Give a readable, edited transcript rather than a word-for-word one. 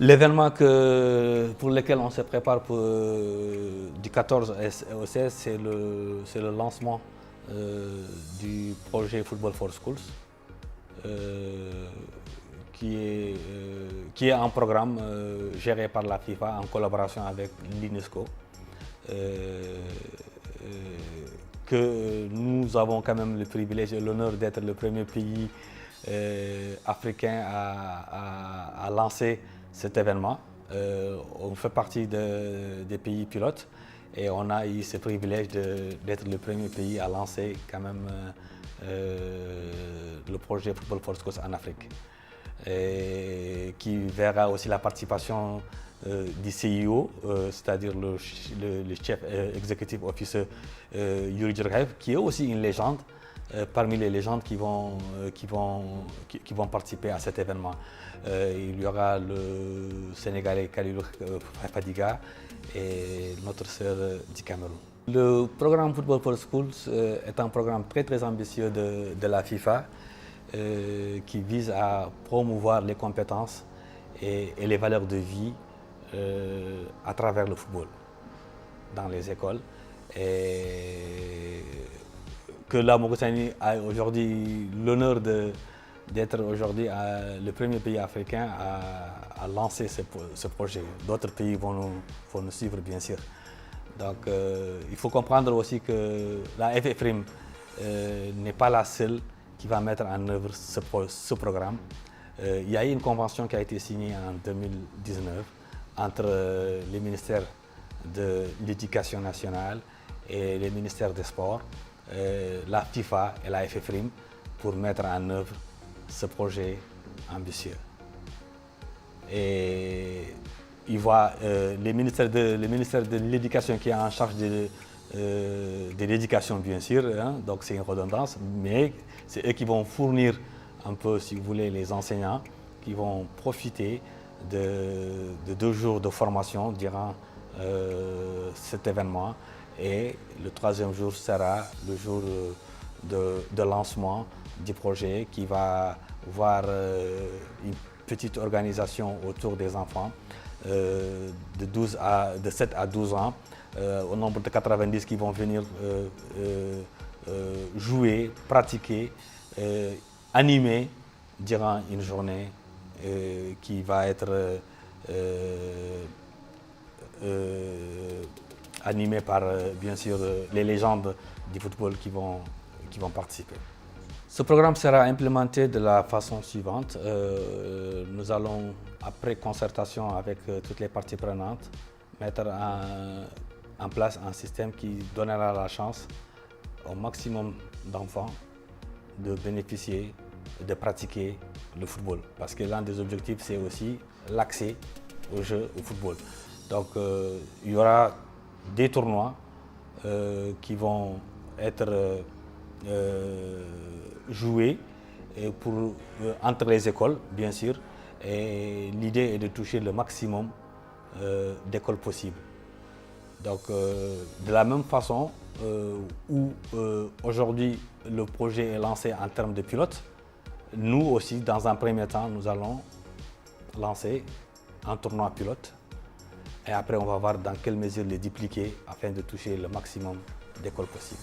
L'événement pour lequel on se prépare du 14 au 16, c'est le lancement du projet Football for Schools, qui est un programme géré par la FIFA en collaboration avec l'UNESCO, que nous avons quand même le privilège et l'honneur d'être le premier pays africain à lancer cet événement. On fait partie des pays pilotes et on a eu ce privilège d'être le premier pays à lancer quand même le projet Football for Schools en Afrique, et qui verra aussi la participation du CIO, c'est-à-dire le chef executive officer Yuri Djurkaev, qui est aussi une légende parmi les légendes qui vont participer à cet événement. Il y aura le Sénégalais Kalilou Fadiga et notre sœur du Cameroun. Le programme Football for Schools est un programme très ambitieux de la FIFA qui vise à promouvoir les compétences et les valeurs de vie à travers le football dans les écoles, et que la Mauritanie a aujourd'hui l'honneur d'être aujourd'hui le premier pays africain à lancer ce projet. D'autres pays vont nous suivre, bien sûr. Donc il faut comprendre aussi que la FFRIM n'est pas la seule qui va mettre en œuvre ce programme. Il y a eu une convention qui a été signée en 2019 entre les ministères de l'Éducation nationale et les ministères des Sports, la FIFA et la FFRIM, pour mettre en œuvre ce projet ambitieux. Et il voit le ministère de l'Éducation qui est en charge de l'éducation, bien sûr, hein, donc c'est une redondance, mais c'est eux qui vont fournir un peu, si vous voulez, les enseignants qui vont profiter de 2 jours de formation durant cet événement, et le 3e jour sera le jour de lancement du projet, qui va voir une petite organisation autour des enfants de 7 à 12 ans, au nombre de 90 qui vont venir jouer, pratiquer, animer durant une journée qui va être animée par, bien sûr, les légendes du football qui vont participer. Ce programme sera implémenté de la façon suivante. Nous allons, après concertation avec toutes les parties prenantes, mettre en place un système qui donnera la chance au maximum d'enfants de bénéficier, de pratiquer le football. Parce que l'un des objectifs, c'est aussi l'accès au jeu, au football. Donc il y aura des tournois qui vont être joués entre les écoles, bien sûr. Et l'idée est de toucher le maximum d'écoles possibles. Donc de la même façon où aujourd'hui le projet est lancé en termes de pilote, nous aussi, dans un premier temps, nous allons lancer un tournoi pilote, et après on va voir dans quelle mesure les dupliquer afin de toucher le maximum d'écoles possibles.